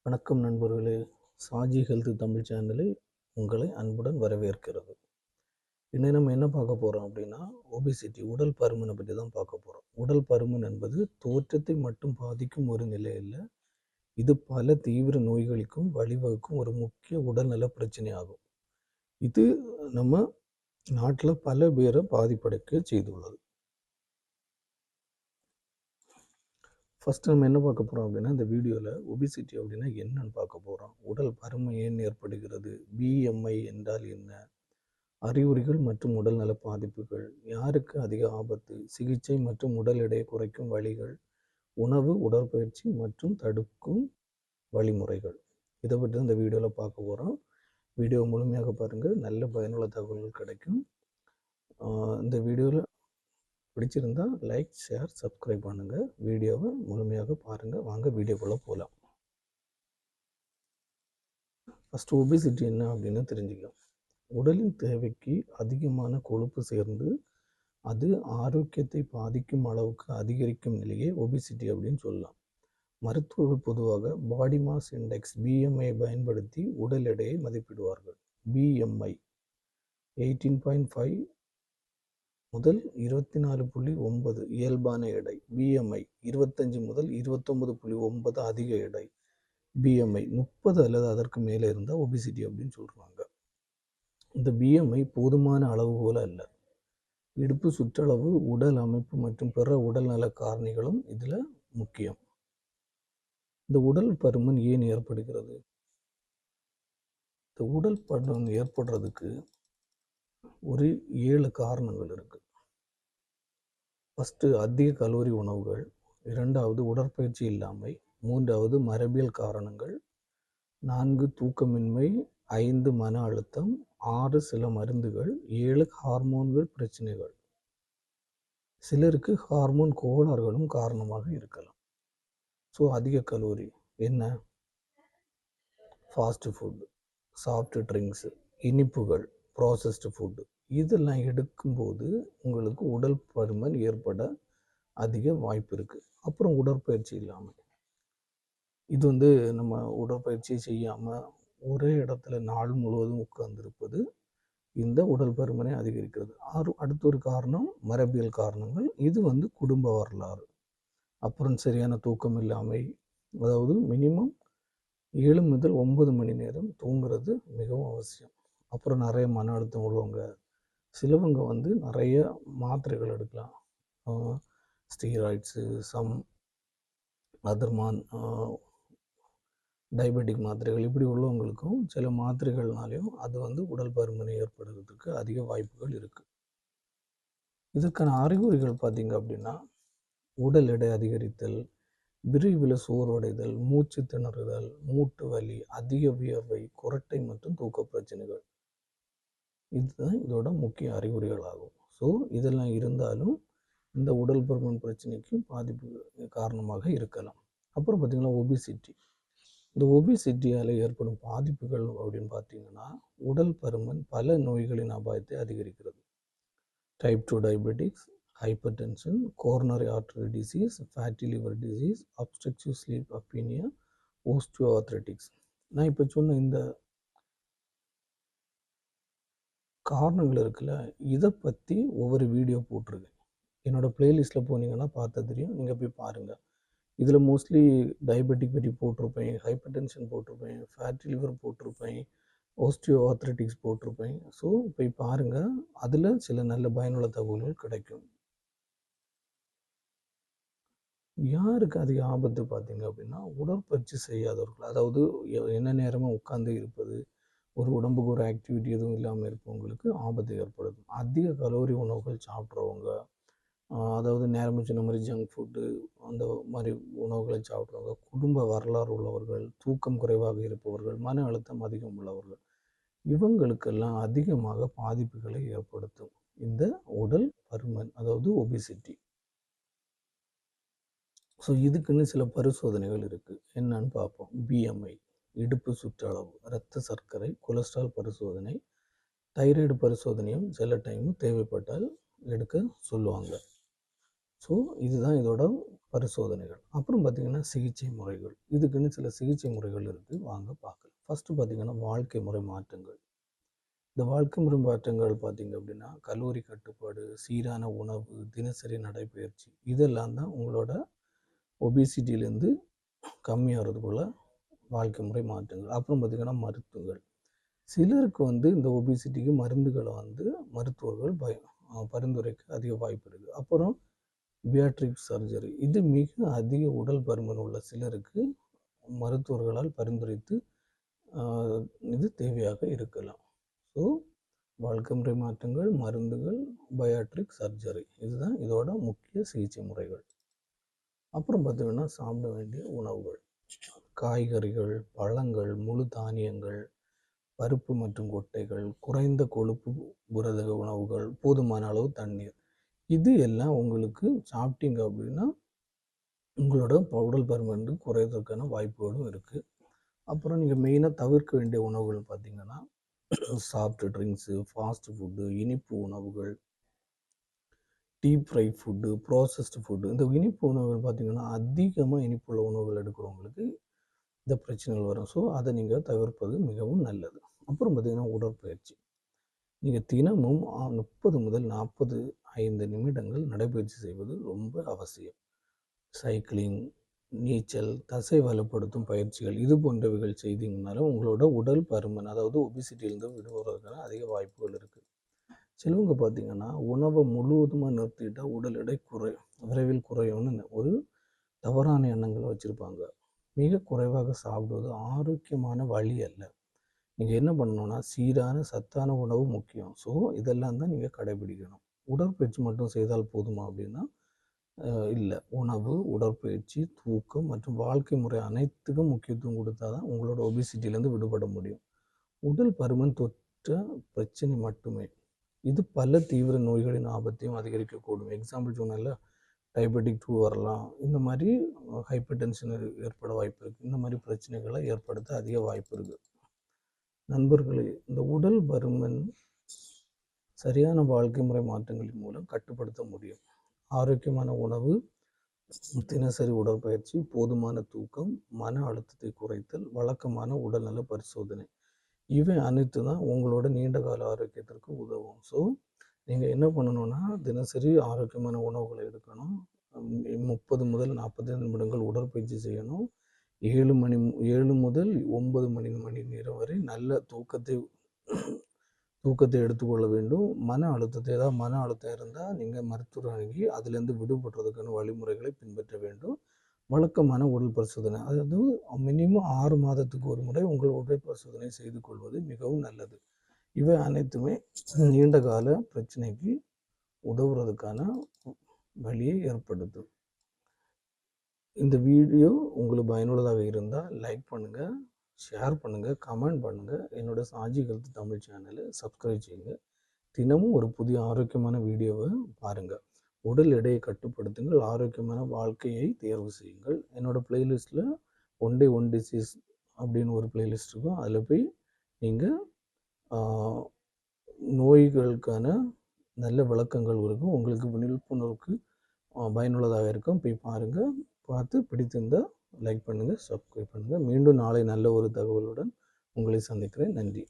வணக்கம் நண்பர்களே. சாஜி ஹெல்த் தமிழ் சேனலை உங்களை அன்புடன் வரவேற்கிறது. இன்னும் நம்ம என்ன பார்க்க போகிறோம் அப்படின்னா, ஒபிசிட்டி உடல் பருமனை பற்றி தான் பார்க்க போகிறோம். உடல் பருமன் என்பது தோற்றத்தை மட்டும் பாதிக்கும் ஒரு நிலை இல்லை. இது பல தீவிர நோய்களுக்கும் வழிவகுக்கும் ஒரு முக்கிய உடல்நல பிரச்சனை ஆகும். இது நம்ம நாட்டில் பல பேரை பாதிப்படைக்க செய்துள்ளது. ஃபஸ்ட்டு நம்ம என்ன பார்க்க போகிறோம் அப்படின்னா, இந்த வீடியோவில் ஒபிசிட்டி அப்படின்னா என்னன்னு பார்க்க போகிறோம். உடல் பருமன் ஏன் ஏற்படுகிறது, பிஎம்ஐ என்றால் என்ன, அறிகுறிகள் மற்றும் உடல்நல பாதிப்புகள், யாருக்கு அதிக ஆபத்து, சிகிச்சை மற்றும் உடல் எடையை குறைக்கும் வழிகள், உணவு, உடற்பயிற்சி மற்றும் தடுக்கும் வழிமுறைகள். இதை பற்றி தான் இந்த வீடியோவில் பார்க்க போகிறோம். வீடியோ முழுமையாக பாருங்கள், நல்ல பயனுள்ள தகவல்கள் கிடைக்கும். இந்த வீடியோவில் பிடிச்சிருந்தா லைக், ஷேர், சப்ஸ்கிரைப் பண்ணுங்கள். வீடியோவை முழுமையாக பாருங்கள். வாங்க வீடியோக்குள்ளே போகலாம். ஃபஸ்ட்டு ஒபிசிட்டி என்ன அப்படின்னு தெரிஞ்சுக்கலாம். உடலின் தேவைக்கு அதிகமான கொழுப்பு சேர்ந்து அது ஆரோக்கியத்தை பாதிக்கும் அளவுக்கு அதிகரிக்கும் நிலையே ஒபிசிட்டி அப்படின்னு சொல்லலாம். மருத்துவர்கள் பொதுவாக பாடி மாஸ் இண்டெக்ஸ் பிஎம்ஐ பயன்படுத்தி உடல் எடையை மதிப்பிடுவார்கள். பிஎம்ஐ 18.5 முதல் 24.9 இயல்பான எடை. பிஎம்ஐ 25 முதல் 29.9 அதிக எடை. பிஎம்ஐ 30 அல்லது அதற்கு மேலே இருந்தால் ஒபிசிட்டி அப்படின்னு சொல்கிறாங்க. இந்த பிஎம்ஐ போதுமான அளவுகோல் அல்ல. இடுப்பு சுற்றளவு, உடல் அமைப்பு மற்றும் பிற உடல்நல காரணிகளும் இதில் முக்கியம். இந்த உடல் பருமன் ஏன் ஏற்படுகிறது? இந்த உடல் பருமன் ஏற்படுறதுக்கு ஒரு 7 காரணங்கள் இருக்குது. ஃபஸ்ட்டு அதிக கலோரி உணவுகள், 2வது உடற்பயிற்சி இல்லாமை, 3வது மரபியல் காரணங்கள், 4 தூக்கமின்மை, 5 மன அழுத்தம், 6 சில மருந்துகள், 7 ஹார்மோன்கள் பிரச்சனைகள். சிலருக்கு ஹார்மோன் கோளாறுகளும் காரணமாக இருக்கலாம். ஸோ அதிக கலோரி என்ன? ஃபாஸ்ட் ஃபுட், சாஃப்ட் ட்ரிங்க்ஸு, இனிப்புகள், ப்ராசஸ்டு ஃபுட்டு, இதெல்லாம் எடுக்கும்போது உங்களுக்கு உடல் பருமன் ஏற்பட அதிக வாய்ப்பு இருக்குது. அப்புறம் உடற்பயிற்சி இல்லாமல், இது நம்ம உடற்பயிற்சி செய்யாமல் ஒரே இடத்துல நாள் முழுவதும் உட்கார்ந்திருப்பது இந்த உடல் பருமனை அதிகரிக்கிறது. அடுத்த ஒரு காரணம் மரபியல் காரணங்கள். இது குடும்ப வரலாறு. அப்புறம் சரியான தூக்கம் இல்லாமை, அதாவது மினிமம் 7 முதல் 9 மணி நேரம் தூங்குறது மிகவும் அவசியம். அப்புறம் நிறைய மன அழுத்தம் உள்ளவங்க, சிலவங்க நிறைய மாத்திரைகள் எடுக்கலாம். ஸ்டீராய்ட்ஸு, சம் அதர்மான், டயபெட்டிக் மாத்திரைகள், இப்படி உள்ளவங்களுக்கும் சில மாத்திரைகள்னாலையும் அது உடல் பருமனை ஏற்படுறதுக்கு அதிக வாய்ப்புகள் இருக்குது. இதற்கான அறிகுறிகள் பார்த்திங்க அப்படின்னா, உடல் எடை அதிகரித்தல், விரைவில் சோர்வடைதல், மூச்சு திணறுதல், மூட்டு வலி, அதிக வியர்வை, குரட்டை மற்றும் தூக்க பிரச்சனைகள், இதுதான் இதோட முக்கிய அறிகுறிகள் ஆகும். ஸோ இதெல்லாம் இருந்தாலும் இந்த உடல் பருமன் பிரச்சனைக்கு பாதிப்பு காரணமாக இருக்கலாம். அப்புறம் பார்த்திங்கன்னா ஒபிசிட்டி. இந்த ஒபிசிட்டியால் ஏற்படும் பாதிப்புகள் அப்படின்னு பார்த்தீங்கன்னா, உடல் பருமன் பல நோய்களின் அபாயத்தை அதிகரிக்கிறது. Type 2 diabetics, hypertension, coronary artery disease, fatty liver disease, obstructive sleep apnoea, osteoarthritics. நான் இப்போ சொன்ன இந்த காரணங்கள் இருக்குல்ல, இதை பற்றி ஒவ்வொரு வீடியோ போட்டிருக்கேன். என்னோடய ப்ளேலிஸ்ட்டில் போனீங்கன்னா பார்த்தா தெரியும், நீங்கள் போய் பாருங்கள். இதில் மோஸ்ட்லி டயபெட்டிக் பற்றி போட்டிருப்பேன், ஹைப்பர் டென்ஷன் போட்டிருப்பேன், ஃபேட்டி லிவர் போட்டிருப்பேன், ஓஸ்டியோஆர்த்ரைட்டிக்ஸ் போட்டிருப்பேன். ஸோ போய் பாருங்கள், அதில் சில நல்ல பயனுள்ள தகவல்கள் கிடைக்கும். யாருக்கு அதிக ஆபத்து பார்த்தீங்க அப்படின்னா, உடற்பயிற்சி செய்யாதவர்கள், அதாவது என்ன நேரமும் உட்காந்து இருப்பது, ஒரு உடம்புக்கு ஒரு ஆக்டிவிட்டி எதுவும் இல்லாமல் இருப்பவங்களுக்கு ஆபத்து ஏற்படுது. அதிக கலோரி உணவுகள் சாப்பிட்றவங்க, அதாவது நேரம் சொன்ன மாதிரி ஜங்க் ஃபுட்டு, அந்த மாதிரி உணவுகளை சாப்பிட்றவங்க, குடும்ப வரலாறு உள்ளவர்கள், தூக்கம் குறைவாக இருப்பவர்கள், மன அழுத்தம் அதிகம் உள்ளவர்கள், இவங்களுக்கெல்லாம் அதிகமாக பாதிப்புகளை ஏற்படுத்தும் இந்த உடல் பருமன், அதாவது ஒபிசிட்டி. ஸோ இதுக்குன்னு சில பரிசோதனைகள் இருக்குது. என்னன்னு பார்ப்போம். பிஎம்ஐ, இடுப்பு சுற்றளவு, இரத்த சர்க்கரை, கொலஸ்ட்ரால் பரிசோதனை, தைராய்டு பரிசோதனையும் சில டைம் தேவைப்பட்டால் எடுக்க சொல்லுவாங்க. ஸோ இதுதான் இதோட பரிசோதனைகள். அப்புறம் பார்த்திங்கன்னா சிகிச்சை முறைகள். இதுக்குன்னு சில சிகிச்சை முறைகள் இருக்குது, வாங்க பார்க்கலாம். ஃபஸ்ட்டு பார்த்திங்கன்னா வாழ்க்கை முறை மாற்றங்கள். இந்த வாழ்க்கை முறை மாற்றங்கள் பார்த்திங்க அப்படின்னா கலோரி கட்டுப்பாடு, சீரான உணவு, தினசரி நடைப்பயிற்சி இதெல்லாம் தான் உங்களோட ஒபிசிட்டியிலேருந்து கம்மியாகிறதுக்குள்ள வாழ்க்கை முறை மாற்றங்கள். அப்புறம் பார்த்திங்கன்னா மருத்துவங்கள். சிலருக்கு இந்த ஒபிசிட்டிக்கு மருந்துகளை மருத்துவர்கள் பரிந்துரைக்க அதிக வாய்ப்பு இருக்குது. அப்புறம் பியாட்ரிக் சர்ஜரி. இது மிக அதிக உடல் பருமன் உள்ள சிலருக்கு மருத்துவர்களால் பரிந்துரைத்து இது தேவையாக இருக்கலாம். ஸோ வாழ்க்கை முறை மாற்றங்கள், மருந்துகள், பயாட்ரிக் சர்ஜரி இதுதான் இதோட முக்கிய சிகிச்சை முறைகள். அப்புறம் பார்த்திங்கன்னா சாப்பிட வேண்டிய உணவுகள். காய்கறிகள், பழங்கள், முழு தானியங்கள், பருப்பு மற்றும் கொட்டைகள், குறைந்த கொழுப்பு புரத உணவுகள், போதுமான அளவு தண்ணீர். இது எல்லாம் உங்களுக்கு சாப்பிட்டீங்க அப்படின்னா உங்களோட உடல் பருமன் குறைவதற்கான வாய்ப்புகளும் இருக்குது. அப்புறம் நீங்கள் மெயினாக தவிர்க்க வேண்டிய உணவுகள் பார்த்திங்கன்னா சாஃப்ட் ட்ரிங்க்ஸு, ஃபாஸ்ட் ஃபுட்டு, இனிப்பு உணவுகள், deep fry food, processed food. இந்த இனிப்பு உணவுகள் பார்த்திங்கன்னா அதிகமாக இனிப்புள்ள உணவுகள் எடுக்கிறவங்களுக்கு இந்த பிரச்சனைகள் வரும். ஸோ அதை நீங்கள் தவிர்ப்பது மிகவும் நல்லது. அப்புறம் பார்த்திங்கன்னா உடற்பயிற்சி. நீங்கள் தினமும் 30 முதல் 45 நிமிடங்கள் நடைபயிற்சி செய்வது ரொம்ப அவசியம். சைக்கிளிங், நீச்சல், தசை வலுப்படுத்தும் பயிற்சிகள் இது போன்றவைகள் செய்தீங்கனாலும் உங்களோட உடல் பருமன் அதாவது ஒபிசிட்டியிலேருந்து விடுபடுறதுக்கான அதிக வாய்ப்புகள் இருக்குது. சிலவங்க பார்த்திங்கன்னா உணவை முழுவதுமாக நிறுத்திட்டால் உடல் எடை விரைவில் குறையும்னு ஒரு தவறான எண்ணங்களை வச்சுருப்பாங்க. மிக குறைவாக சாப்பிடுவது ஆரோக்கியமான வழி அல்ல. நீங்கள் என்ன பண்ணணும்னா சீரான சத்தான உணவு முக்கியம். ஸோ இதெல்லாம் தான் நீங்கள் கடைபிடிக்கணும். உடற்பயிற்சி மட்டும் செய்தால் போதுமா அப்படின்னா இல்லை. உணவு, உடற்பயிற்சி, தூக்கம் மற்றும் வாழ்க்கை முறை அனைத்துக்கும் முக்கியத்துவம் கொடுத்தா தான் உங்களோட ஒபிசிட்டியிலேருந்து விடுபட முடியும். உடல் பருமன் தொற்ற பிரச்சனை மட்டுமே. இது பல தீவிர நோய்களின் ஆபத்தையும் அதிகரிக்கக்கூடும். எக்ஸாம்பிள் சொன்னால டயபெட்டிக் 2 வரலாம். இந்த மாதிரி ஹைப்பர் டென்ஷன் ஏற்பட வாய்ப்பு இருக்குது. இந்த மாதிரி பிரச்சனைகளை ஏற்படுத்த அதிக வாய்ப்பு இருக்குது. நண்பர்களே, இந்த உடல் பருமன் சரியான வாழ்க்கை முறை மாற்றங்களின் மூலம் கட்டுப்படுத்த முடியும். ஆரோக்கியமான உணவு, தினசரி உடற்பயிற்சி, போதுமான தூக்கம், மன அழுத்தத்தை குறைத்தல், வழக்கமான உடல்நல பரிசோதனை இவை அனைத்து தான் உங்களோட நீண்ட கால ஆரோக்கியத்திற்கு உதவும். ஸோ நீங்கள் என்ன பண்ணணும்னா தினசரி ஆரோக்கியமான உணவுகளை எடுக்கணும். 30 முதல் 45 நிமிடங்கள் உடற்பயிற்சி செய்யணும். 7 முதல் 9 மணி நேரம் வரை நல்ல தூக்கத்தை எடுத்துக்கொள்ள வேண்டும். மன அழுத்தம் இருந்தால் நீங்கள் மருத்துவர் அணுகி அதிலேருந்து விடுபடுறதுக்கான வழிமுறைகளை பின்பற்ற வேண்டும். வழக்கமான உடல் பரிசோதனை அதாவது மினிமம் 6 மாதத்துக்கு ஒரு முறை உங்கள் உடல் பரிசோதனை செய்து கொள்வது மிகவும் நல்லது. இவை அனைத்துமே நீண்ட கால பிரச்சனைக்கு உதவுறதுக்கான வழியை ஏற்படுத்தும். இந்த வீடியோ உங்களுக்கு பயனுள்ளதாக இருந்தால் லைக் பண்ணுங்கள், ஷேர் பண்ணுங்கள், கமெண்ட் பண்ணுங்கள். என்னோட சாஜி ஹெல்த் தமிழ் சேனலை சப்ஸ்கிரைப் செய்யுங்க. தினமும் ஒரு புதிய ஆரோக்கியமான வீடியோவை பாருங்கள். உடல் எடையை கட்டுப்படுத்துங்கள், ஆரோக்கியமான வாழ்க்கையை தேர்வு செய்யுங்கள். என்னோடய ப்ளேலிஸ்ட்டில் ஒன் டே ஒன் டிசீஸ் அப்படின்னு ஒரு ப்ளேலிஸ்ட் இருக்கும். அதில் போய் நீங்கள் நோய்களுக்கான நல்ல விளக்கங்கள் இருக்கும். உங்களுக்கு விழிப்புணர்வுக்கு பயனுள்ளதாக இருக்கும். போய் பாருங்கள். பார்த்து பிடித்திருந்தால் லைக் பண்ணுங்கள், சப்ஸ்கிரைப் பண்ணுங்கள். மீண்டும் நாளை நல்ல ஒரு தகவலுடன் உங்களை சந்திக்கிறேன். நன்றி.